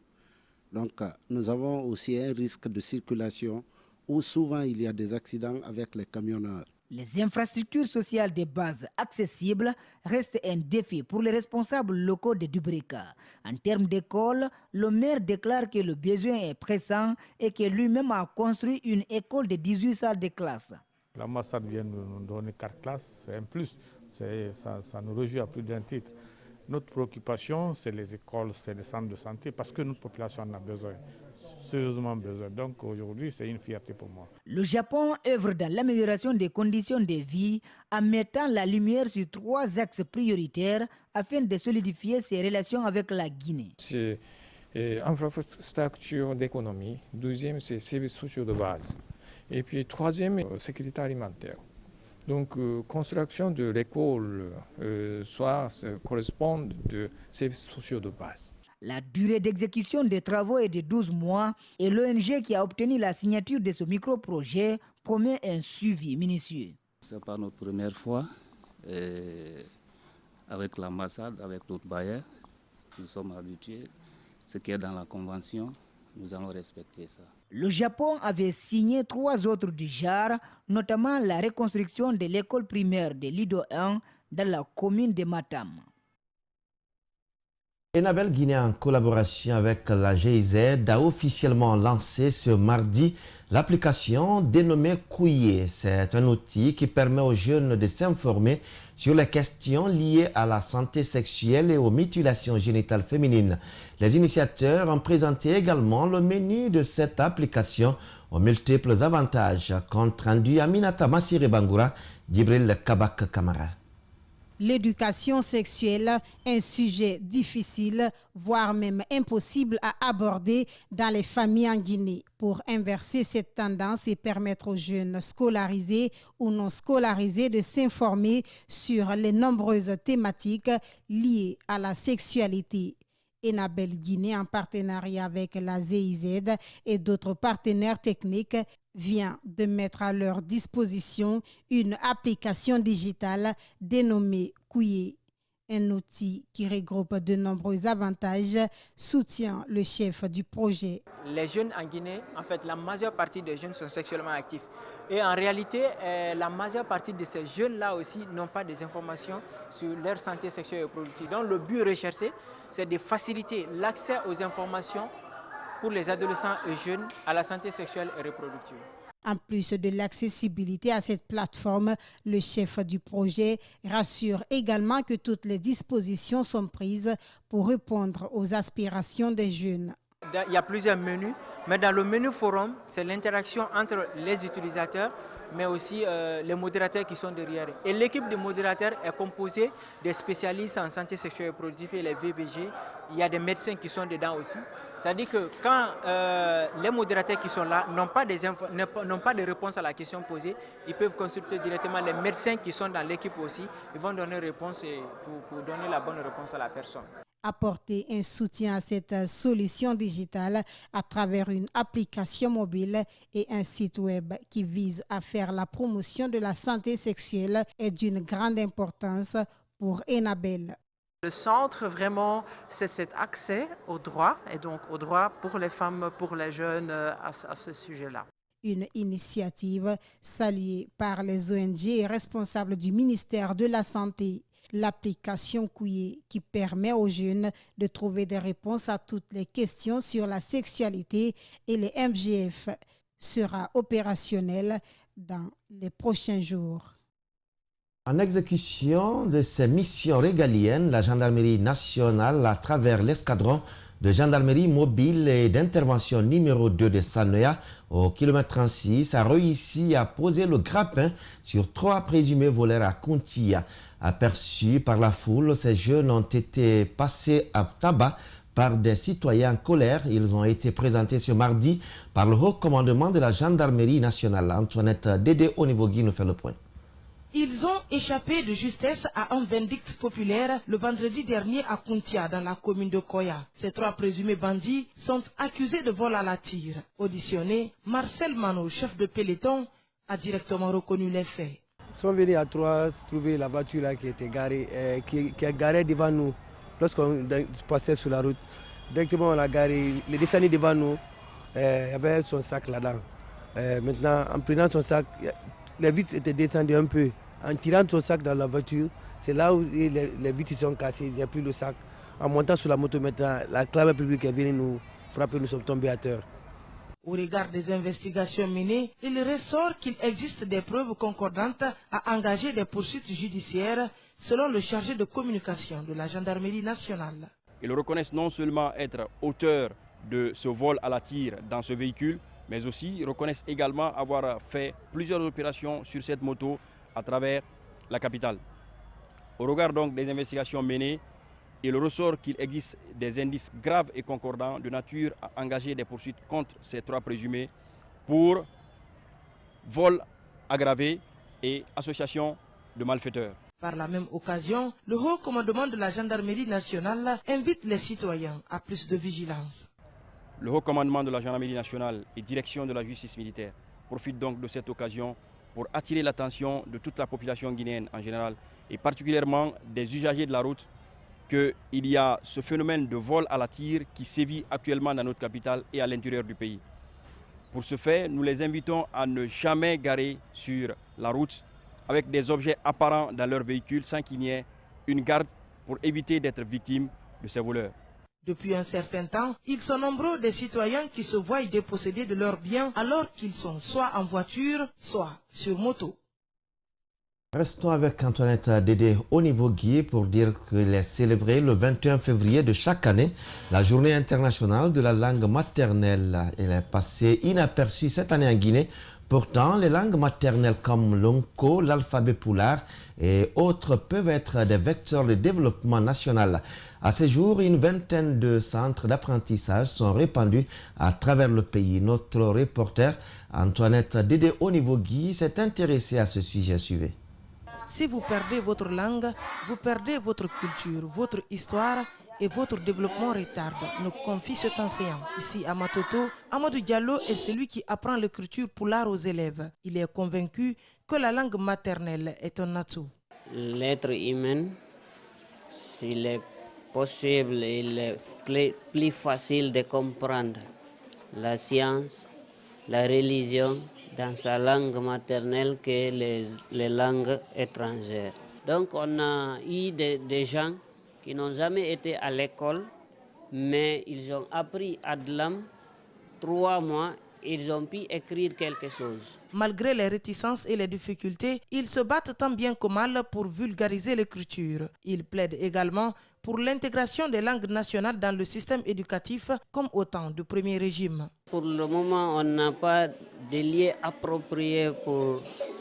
Donc nous avons aussi un risque de circulation où souvent il y a des accidents avec les camionneurs. Les infrastructures sociales de base accessibles restent un défi pour les responsables locaux de Dubreka. En termes d'école, le maire déclare que le besoin est pressant et que lui-même a construit une école de 18 salles de classe. L'ambassade vient de nous donner 4 classes, c'est un plus, ça nous réjouit à plus d'un titre. Notre préoccupation, c'est les écoles, c'est les centres de santé, parce que notre population en a besoin, sérieusement besoin. Donc aujourd'hui, c'est une fierté pour moi. Le Japon œuvre dans l'amélioration des conditions de vie en mettant la lumière sur 3 axes prioritaires afin de solidifier ses relations avec la Guinée. C'est infrastructure d'économie, deuxième, c'est services sociaux de base. Et puis troisième, sécurité alimentaire. Donc, construction de l'école correspond de services sociaux de base. La durée d'exécution des travaux est de 12 mois et l'ONG qui a obtenu la signature de ce micro-projet promet un suivi minutieux. Ce n'est pas notre première fois avec l'ambassade, avec d'autres bailleurs. Nous sommes habitués. Ce qui est dans la convention, nous allons respecter ça. Le Japon avait signé 3 autres du genre, notamment la reconstruction de l'école primaire de Lido 1 dans la commune de Matam. Enabel Guinée, en collaboration avec la GIZ, a officiellement lancé ce mardi l'application dénommée Kouye. C'est un outil qui permet aux jeunes de s'informer sur les questions liées à la santé sexuelle et aux mutilations génitales féminines. Les initiateurs ont présenté également le menu de cette application aux multiples avantages. Compte rendu Aminata Massiré Bangoura, Djibril Kabak Kamara. L'éducation sexuelle, un sujet difficile, voire même impossible à aborder dans les familles en Guinée. Pour inverser cette tendance et permettre aux jeunes scolarisés ou non scolarisés de s'informer sur les nombreuses thématiques liées à la sexualité. Enabel Guinée, en partenariat avec la GIZ et d'autres partenaires techniques, vient de mettre à leur disposition une application digitale dénommée Kouye. Un outil qui regroupe de nombreux avantages, soutient le chef du projet. Les jeunes en Guinée, en fait, la majeure partie des jeunes sont sexuellement actifs. Et en réalité, la majeure partie de ces jeunes-là aussi n'ont pas des informations sur leur santé sexuelle et reproductive. Donc le but recherché, c'est de faciliter l'accès aux informations pour les adolescents et jeunes à la santé sexuelle et reproductive. En plus de l'accessibilité à cette plateforme, le chef du projet rassure également que toutes les dispositions sont prises pour répondre aux aspirations des jeunes. Il y a plusieurs menus, mais dans le menu forum, c'est l'interaction entre les utilisateurs, mais aussi les modérateurs qui sont derrière. Et l'équipe de modérateurs est composée des spécialistes en santé sexuelle et reproductive et les VBG. Il y a des médecins qui sont dedans aussi. C'est-à-dire que quand les modérateurs qui sont là n'ont pas de réponse à la question posée, ils peuvent consulter directement les médecins qui sont dans l'équipe aussi. Ils vont donner réponse pour donner la bonne réponse à la personne. Apporter un soutien à cette solution digitale à travers une application mobile et un site web qui vise à faire la promotion de la santé sexuelle est d'une grande importance pour Enabel. Le centre, vraiment, c'est cet accès au droit, et donc au droit pour les femmes, pour les jeunes à ce sujet-là. Une initiative saluée par les ONG et responsables du ministère de la Santé. L'application Kouye qui permet aux jeunes de trouver des réponses à toutes les questions sur la sexualité et les MGF sera opérationnelle dans les prochains jours. En exécution de ses missions régaliennes, la gendarmerie nationale, à travers l'escadron de gendarmerie mobile et d'intervention numéro 2 de Sanoya, au kilomètre 36, a réussi à poser le grappin sur 3 présumés voleurs à Kuntia. Aperçus par la foule, ces jeunes ont été passés à tabac par des citoyens en colère. Ils ont été présentés ce mardi par le haut commandement de la gendarmerie nationale. Antoinette Dédé au niveau Guy nous fait le point. Ils ont échappé de justesse à un vindicte populaire le vendredi dernier à Kountia, dans la commune de Koya. Ces 3 présumés bandits sont accusés de vol à la tire. Auditionné, Marcel Mano, chef de peloton, a directement reconnu les faits. Ils sont venus à 3 trouver la voiture là qui était garée, qui est garée devant nous. Lorsqu'on passait sur la route, directement on l'a garé, il est descendu devant nous, il y avait son sac là-dedans. Maintenant, en prenant son sac, les vitres étaient descendues un peu. En tirant son sac dans la voiture, c'est là où les vitres sont cassées, il n'y a plus le sac. En montant sur la moto maintenant, la clame publique est venue nous frapper, nous sommes tombés à terre. Au regard des investigations menées, il ressort qu'il existe des preuves concordantes à engager des poursuites judiciaires, selon le chargé de communication de la gendarmerie nationale. Ils reconnaissent non seulement être auteurs de ce vol à la tire dans ce véhicule, mais aussi reconnaissent également avoir fait plusieurs opérations sur cette moto à travers la capitale. Au regard donc des investigations menées, il ressort qu'il existe des indices graves et concordants de nature à engager des poursuites contre ces 3 présumés pour vol aggravé et association de malfaiteurs. Par la même occasion, le haut commandement de la gendarmerie nationale invite les citoyens à plus de vigilance. Le haut commandement de la gendarmerie nationale et direction de la justice militaire profite donc de cette occasion pour attirer l'attention de toute la population guinéenne en général et particulièrement des usagers de la route qu'il y a ce phénomène de vol à la tire qui sévit actuellement dans notre capitale et à l'intérieur du pays. Pour ce fait, nous les invitons à ne jamais garer sur la route avec des objets apparents dans leur véhicule sans qu'il n'y ait une garde pour éviter d'être victimes de ces voleurs. Depuis un certain temps, ils sont nombreux des citoyens qui se voient dépossédés de leurs biens alors qu'ils sont soit en voiture, soit sur moto. Restons avec Antoinette Dédé au niveau Guy pour dire qu'il est célébré le 21 février de chaque année la journée internationale de la langue maternelle. Elle est passée inaperçue cette année en Guinée. Pourtant, les langues maternelles comme l'onco, l'alphabet poulard et autres peuvent être des vecteurs de développement national. À ce jour, une vingtaine de centres d'apprentissage sont répandus à travers le pays. Notre reporter Antoinette Dédé au niveau Guy s'est intéressée à ce sujet. Suivez. Si vous perdez votre langue, vous perdez votre culture, votre histoire et votre développement retarde, nous confie cet enseignant. Ici à Matoto, Amadou Diallo est celui qui apprend l'écriture poulard aux élèves. Il est convaincu que la langue maternelle est un atout. L'être humain, s'il est possible, il est plus facile de comprendre la science, la religion, dans sa langue maternelle que les langues étrangères. Donc on a eu des gens qui n'ont jamais été à l'école, mais ils ont appris Adlam 3 mois, ils ont pu écrire quelque chose. Malgré les réticences et les difficultés, ils se battent tant bien que mal pour vulgariser l'écriture. Ils plaident également pour l'intégration des langues nationales dans le système éducatif comme au temps du premier régime. Pour le moment, on n'a pas de lieux appropriés,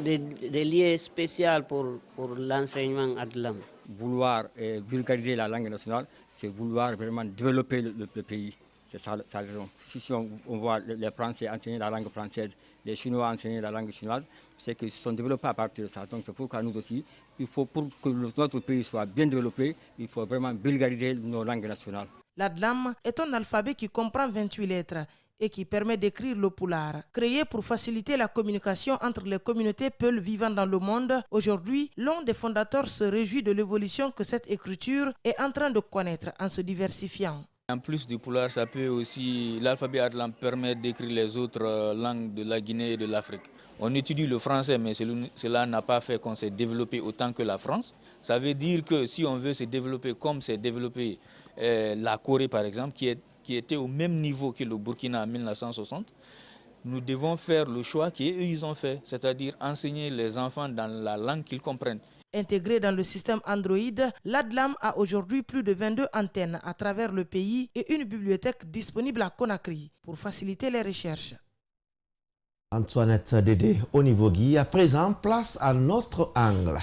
des lieux spéciaux pour l'enseignement Adlam. Vouloir vulgariser la langue nationale, c'est vouloir vraiment développer le pays. C'est ça la raison. Si on voit les Français enseigner la langue française, les Chinois enseigner la langue chinoise, c'est qu'ils se sont développés à partir de ça. Donc c'est pourquoi nous aussi, il faut pour que notre pays soit bien développé, il faut vraiment vulgariser nos langues nationales. L'Adlam est un alphabet qui comprend 28 lettres et qui permet d'écrire le poulard. Créé pour faciliter la communication entre les communautés peules vivant dans le monde, aujourd'hui, l'un des fondateurs se réjouit de l'évolution que cette écriture est en train de connaître en se diversifiant. En plus du poulard, ça peut aussi, l'alphabet Adlam permet d'écrire les autres langues de la Guinée et de l'Afrique. On étudie le français, mais cela n'a pas fait qu'on s'est développé autant que la France. Ça veut dire que si on veut se développer comme s'est développé la Corée, par exemple, qui était au même niveau que le Burkina en 1960, nous devons faire le choix qu'eux ils ont fait, c'est-à-dire enseigner les enfants dans la langue qu'ils comprennent. Intégré dans le système Android, l'Adlam a aujourd'hui plus de 22 antennes à travers le pays et une bibliothèque disponible à Conakry pour faciliter les recherches. Antoinette Dédé au niveau Guy. À présent, place à notre angle.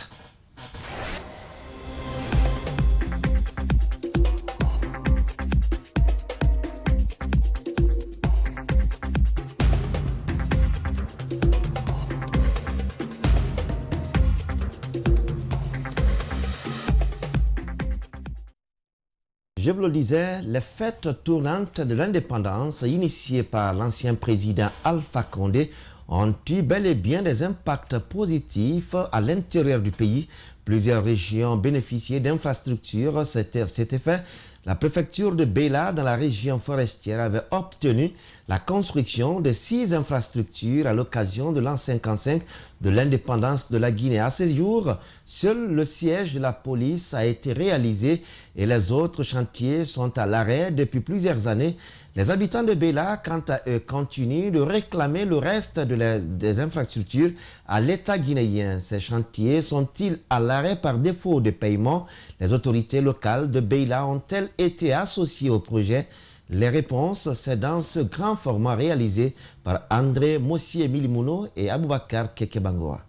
Je vous le disais, les fêtes tournantes de l'indépendance initiées par l'ancien président Alpha Condé ont eu bel et bien des impacts positifs à l'intérieur du pays. Plusieurs régions ont bénéficié d'infrastructures. Cet effet, la préfecture de Beila, dans la région forestière, avait obtenu la construction de 6 infrastructures à l'occasion de l'an 55 de l'indépendance de la Guinée. À ce jour, seul le siège de la police a été réalisé et les autres chantiers sont à l'arrêt depuis plusieurs années. Les habitants de Beila, quant à eux, continuent de réclamer le reste des infrastructures à l'État guinéen. Ces chantiers sont-ils à l'arrêt par défaut de paiement? Les autorités locales de Beila ont-elles été associées au projet? Les réponses, c'est dans ce grand format réalisé par André Mossié Milimouno et Aboubakar Kekebangoa.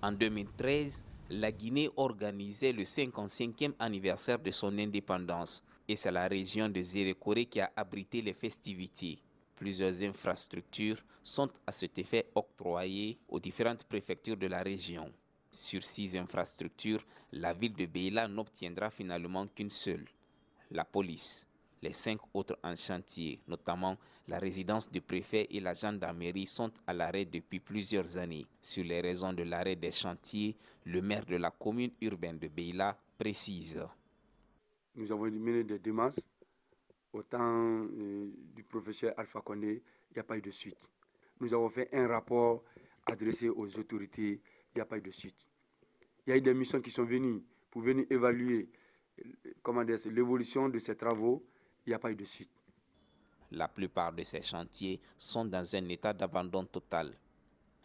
En 2013, la Guinée organisait le 55e anniversaire de son indépendance. Et c'est la région de Zérékoré qui a abrité les festivités. Plusieurs infrastructures sont à cet effet octroyées aux différentes préfectures de la région. Sur 6 infrastructures, la ville de Beila n'obtiendra finalement qu'une seule, la police. Les 5 autres en chantier, notamment la résidence du préfet et la gendarmerie, sont à l'arrêt depuis plusieurs années. Sur les raisons de l'arrêt des chantiers, le maire de la commune urbaine de Beila précise. Nous avons mené des démarches. Au temps du professeur Alpha Condé, il n'y a pas eu de suite. Nous avons fait un rapport adressé aux autorités, il n'y a pas eu de suite. Il y a eu des missions qui sont venues pour venir évaluer l'évolution de ces travaux, il n'y a pas eu de suite. La plupart de ces chantiers sont dans un état d'abandon total.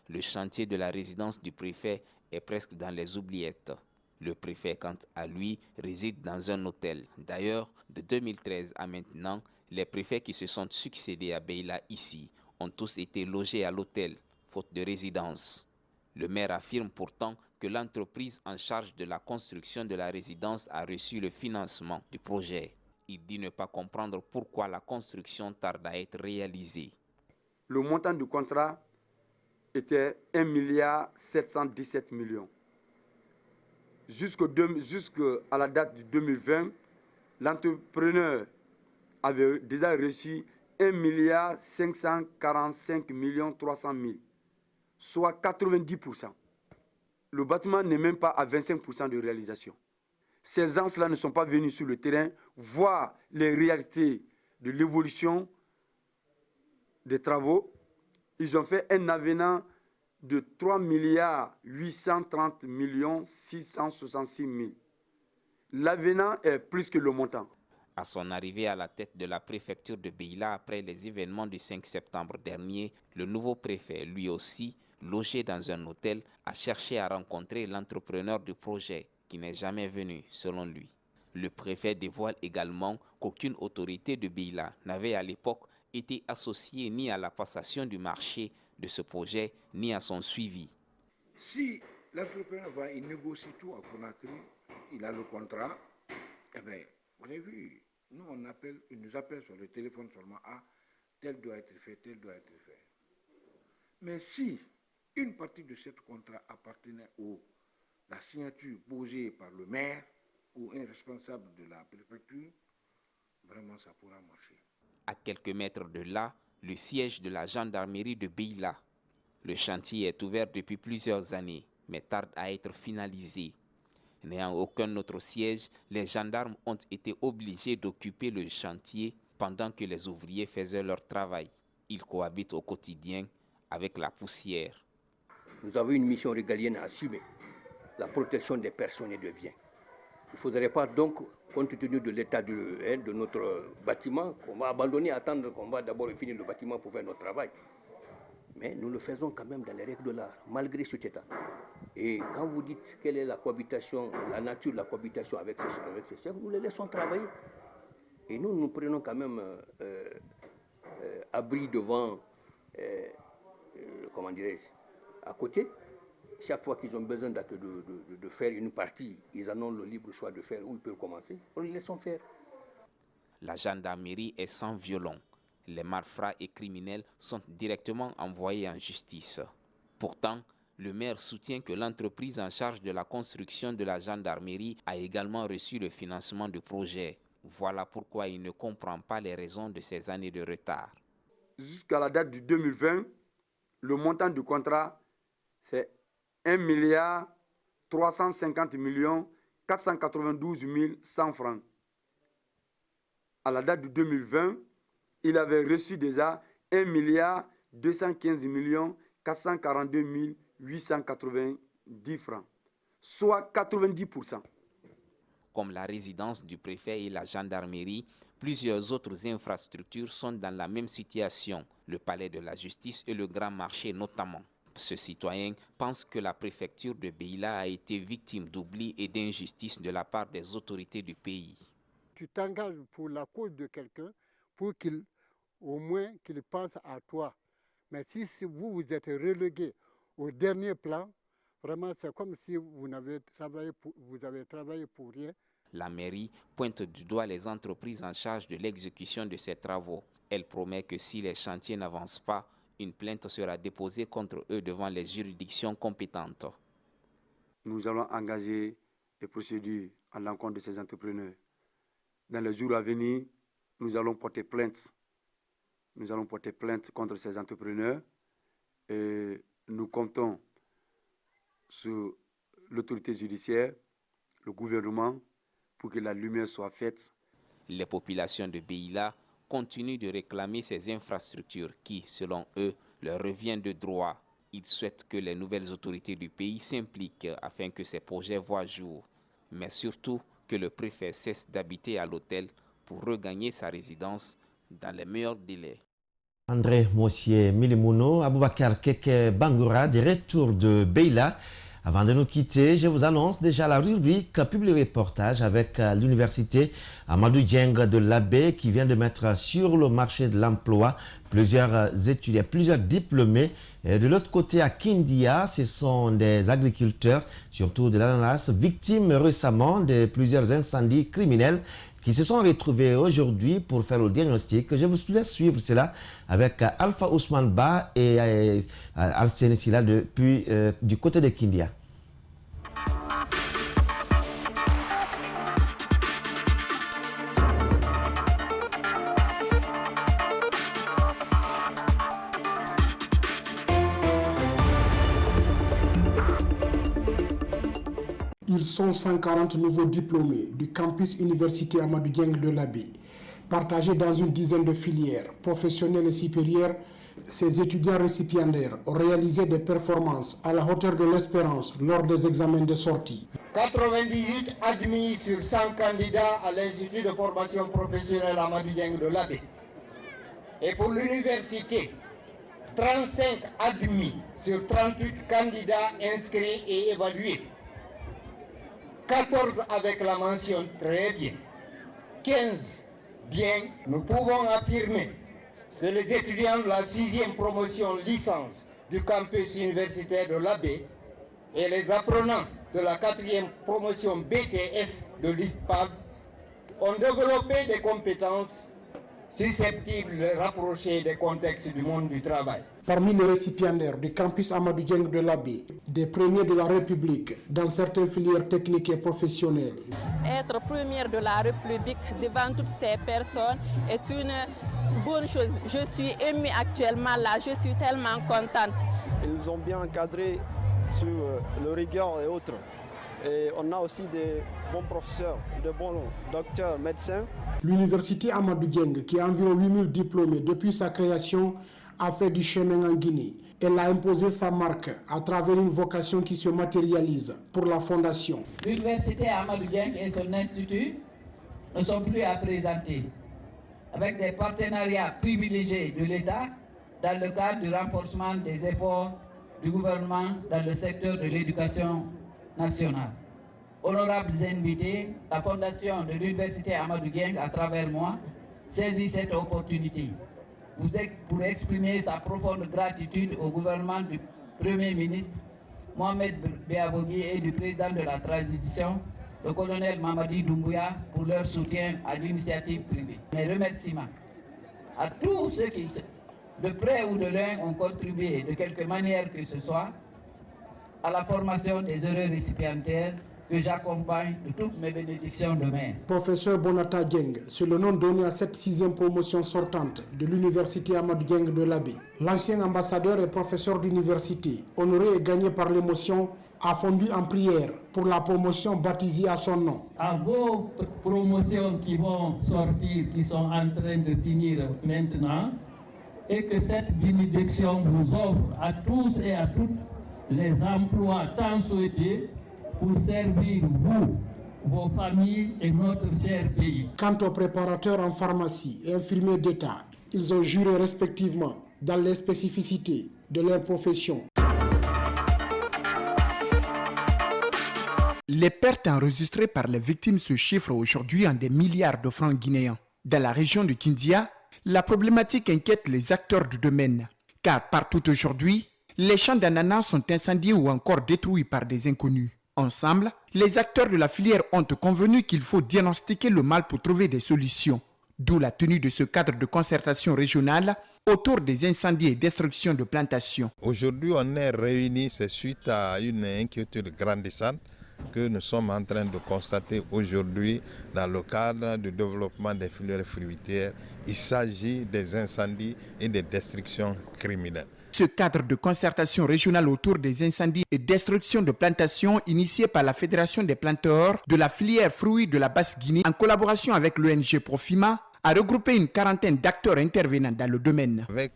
Le chantier de la résidence du préfet est presque dans les oubliettes. Le préfet, quant à lui, réside dans un hôtel. D'ailleurs, de 2013 à maintenant, les préfets qui se sont succédés à Beila ici ont tous été logés à l'hôtel, faute de résidence. Le maire affirme pourtant que l'entreprise en charge de la construction de la résidence a reçu le financement du projet. Il dit ne pas comprendre pourquoi la construction tarde à être réalisée. Le montant du contrat était 1,717 milliard. Jusqu'à la date de 2020, l'entrepreneur avait déjà reçu 1,545 300 000, soit 90%. Le bâtiment n'est même pas à 25% de réalisation. Ces gens-là ne sont pas venus sur le terrain voir les réalités de l'évolution des travaux. Ils ont fait un avenant de 3,830 666 000. L'avenant est plus que le montant. À son arrivée à la tête de la préfecture de Beila après les événements du 5 septembre dernier, le nouveau préfet, lui aussi, logé dans un hôtel, a cherché à rencontrer l'entrepreneur du projet, qui n'est jamais venu, selon lui. Le préfet dévoile également qu'aucune autorité de Beila n'avait à l'époque été associée ni à la passation du marché de ce projet, ni à son suivi. Si l'entrepreneur va, il négocie tout à Conakry, il a le contrat, eh bien, vous avez vu, nous il nous appelle sur le téléphone seulement, tel doit être fait, tel doit être fait. Mais si une partie de ce contrat appartenait à la signature posée par le maire ou un responsable de la préfecture, vraiment ça pourra marcher. À quelques mètres de là, le siège de la gendarmerie de Beila. Le chantier est ouvert depuis plusieurs années, mais tarde à être finalisé. N'ayant aucun autre siège, les gendarmes ont été obligés d'occuper le chantier pendant que les ouvriers faisaient leur travail. Ils cohabitent au quotidien avec la poussière. Nous avons une mission régalienne à assumer, la protection des personnes et des biens. Il ne faudrait pas donc, compte tenu de l'état de notre bâtiment, qu'on va abandonner, attendre qu'on va d'abord finir le bâtiment pour faire notre travail. Mais nous le faisons quand même dans les règles de l'art, malgré cet état. Et quand vous dites quelle est la cohabitation, la nature de la cohabitation avec ces chefs, nous les laissons travailler. Et nous prenons quand même abri devant, comment dirais-je, à côté. Chaque fois qu'ils ont besoin de faire une partie, ils en ont le libre choix de faire où ils peuvent commencer. On les laisse faire. La gendarmerie est sans violon. Les malfrats et criminels sont directement envoyés en justice. Pourtant, le maire soutient que l'entreprise en charge de la construction de la gendarmerie a également reçu le financement du projet. Voilà pourquoi il ne comprend pas les raisons de ces années de retard. Jusqu'à la date du 2020, le montant du contrat, c'est 1 350 492 100 francs. À la date du 2020, il avait reçu déjà 1 215 442 890 francs, soit 90%. Comme la résidence du préfet et la gendarmerie, plusieurs autres infrastructures sont dans la même situation, le palais de la justice et le grand marché notamment. Ce citoyen pense que la préfecture de Beila a été victime d'oubli et d'injustice de la part des autorités du pays. Tu t'engages pour la cause de quelqu'un pour au moins qu'il pense à toi. Mais si vous êtes relégué au dernier plan, vraiment c'est comme si vous avez travaillé pour rien. La mairie pointe du doigt les entreprises en charge de l'exécution de ces travaux. Elle promet que si les chantiers n'avancent pas, une plainte sera déposée contre eux devant les juridictions compétentes. Nous allons engager des procédures à l'encontre de ces entrepreneurs. Dans les jours à venir, nous allons porter plainte. Nous allons porter plainte contre ces entrepreneurs et nous comptons sur l'autorité judiciaire, le gouvernement, pour que la lumière soit faite. Les populations de Beila continuent de réclamer ces infrastructures qui, selon eux, leur reviennent de droit. Ils souhaitent que les nouvelles autorités du pays s'impliquent afin que ces projets voient jour, mais surtout que le préfet cesse d'habiter à l'hôtel pour regagner sa résidence dans les meilleurs délais. André Mossier Milimouno, Aboubakar Keke Bangoura, de retour de Beila. Avant de nous quitter, je vous annonce déjà la rubrique Public Reportage avec l'université Amadou Dieng de l'Abbé qui vient de mettre sur le marché de l'emploi plusieurs étudiants, plusieurs diplômés. Et de l'autre côté, à Kindia, ce sont des agriculteurs, surtout de l'ananas, victimes récemment de plusieurs incendies criminels qui se sont retrouvés aujourd'hui pour faire le diagnostic. Je vous laisse suivre cela avec Alpha Ousmane Ba et Alcine Silla depuis du côté de Kindia. Ils sont 140 nouveaux diplômés du campus Université Amadou Dieng de l'Abbé. Partagés dans une dizaine de filières professionnelles et supérieures, ces étudiants récipiendaires ont réalisé des performances à la hauteur de l'espérance lors des examens de sortie. 98 admis sur 100 candidats à l'Institut de formation professionnelle Amadou Dieng de l'Abbé. Et pour l'université, 35 admis sur 38 candidats inscrits et évalués. 14 avec la mention très bien, 15 bien. Nous pouvons affirmer que les étudiants de la 6e promotion licence du campus universitaire de l'Abbé et les apprenants de la 4e promotion BTS de l'IFPAB ont développé des compétences susceptibles de rapprocher des contextes du monde du travail. Parmi les récipiendaires du campus Amadou Dieng de l'Abbé, des premiers de la République dans certaines filières techniques et professionnelles. Être première de la République devant toutes ces personnes est une bonne chose. Je suis émue actuellement là, je suis tellement contente. Ils nous ont bien encadrés sur le rigueur et autres. Et on a aussi des bons professeurs, de bons docteurs, médecins. L'université Amadou Dieng, qui a environ 8000 diplômés depuis sa création, a fait du chemin en Guinée. Elle a imposé sa marque à travers une vocation qui se matérialise pour la fondation. L'université Amadou Dieng et son institut ne sont plus à présenter, avec des partenariats privilégiés de l'État dans le cadre du renforcement des efforts du gouvernement dans le secteur de l'éducation nationale. Honorables invités, la fondation de l'université Amadou Dieng, à travers moi, saisit cette opportunité pour exprimer sa profonde gratitude au gouvernement du Premier ministre Mohamed Beavogui et du président de la transition, le colonel Mamadi Doumbouya, pour leur soutien à l'initiative privée. Mes remerciements à tous ceux qui, de près ou de loin, ont contribué de quelque manière que ce soit à la formation des heureux récipiendaires que j'accompagne de toutes mes bénédictions demain. Professeur Bonata Dieng, c'est le nom donné à cette 6e promotion sortante de l'université Amadou Dieng de Labé. L'ancien ambassadeur et professeur d'université, honoré et gagné par l'émotion, a fondu en prière pour la promotion baptisée à son nom. À vos promotions qui vont sortir, qui sont en train de finir maintenant, et que cette bénédiction vous offre à tous et à toutes les emplois tant souhaités pour servir vous, vos familles et notre cher pays. Quant aux préparateurs en pharmacie et infirmiers d'État, ils ont juré respectivement dans les spécificités de leur profession. Les pertes enregistrées par les victimes se chiffrent aujourd'hui en des milliards de francs guinéens. Dans la région de Kindia, la problématique inquiète les acteurs du domaine, car partout aujourd'hui, les champs d'ananas sont incendiés ou encore détruits par des inconnus. Ensemble, les acteurs de la filière ont convenu qu'il faut diagnostiquer le mal pour trouver des solutions. D'où la tenue de ce cadre de concertation régionale autour des incendies et destructions de plantations. Aujourd'hui, on est réunis, c'est suite à une inquiétude grandissante que nous sommes en train de constater aujourd'hui dans le cadre du développement des filières fruitières. Il s'agit des incendies et des destructions criminelles. Ce cadre de concertation régionale autour des incendies et destructions de plantations initié par la Fédération des planteurs de la filière fruits de la Basse-Guinée en collaboration avec l'ONG Profima a regroupé une quarantaine d'acteurs intervenant dans le domaine. Avec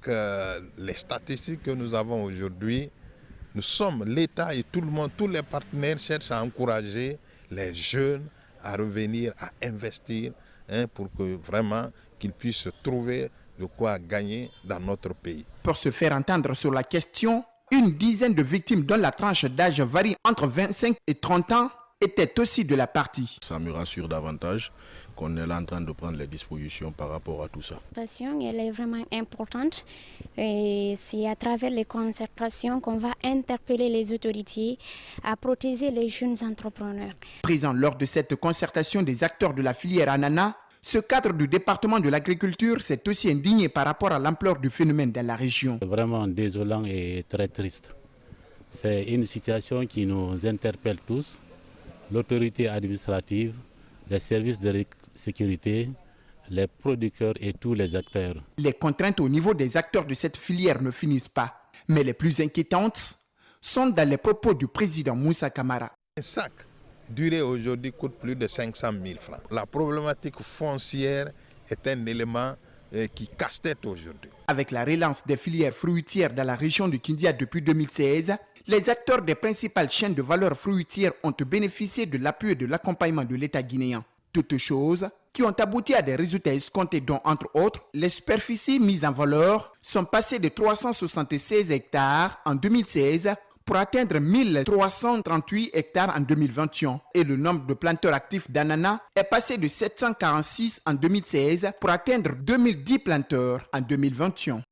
les statistiques que nous avons aujourd'hui, nous sommes l'État et tout le monde, tous les partenaires cherchent à encourager les jeunes à revenir, à investir pour que vraiment qu'ils puissent trouver de quoi gagner dans notre pays. Pour se faire entendre sur la question, une dizaine de victimes dont la tranche d'âge varie entre 25 et 30 ans étaient aussi de la partie. Ça me rassure davantage qu'on est là en train de prendre les dispositions par rapport à tout ça. La concertation, elle est vraiment importante et c'est à travers les concertations qu'on va interpeller les autorités à protéger les jeunes entrepreneurs. Présent lors de cette concertation des acteurs de la filière ananas, ce cadre du département de l'agriculture s'est aussi indigné par rapport à l'ampleur du phénomène dans la région. C'est vraiment désolant et très triste. C'est une situation qui nous interpelle tous, l'autorité administrative, les services de sécurité, les producteurs et tous les acteurs. Les contraintes au niveau des acteurs de cette filière ne finissent pas, mais les plus inquiétantes sont dans les propos du président Moussa Camara. Un sac duré aujourd'hui coûte plus de 500 000 francs. La problématique foncière est un élément qui casse tête aujourd'hui. Avec la relance des filières fruitières dans la région de Kindia depuis 2016, les acteurs des principales chaînes de valeur fruitière ont bénéficié de l'appui et de l'accompagnement de l'État guinéen. Toutes choses qui ont abouti à des résultats escomptés dont, entre autres, les superficies mises en valeur sont passées de 376 hectares en 2016 pour atteindre 1338 hectares en 2021. Et le nombre de planteurs actifs d'ananas est passé de 746 en 2016 pour atteindre 2010 planteurs en 2021.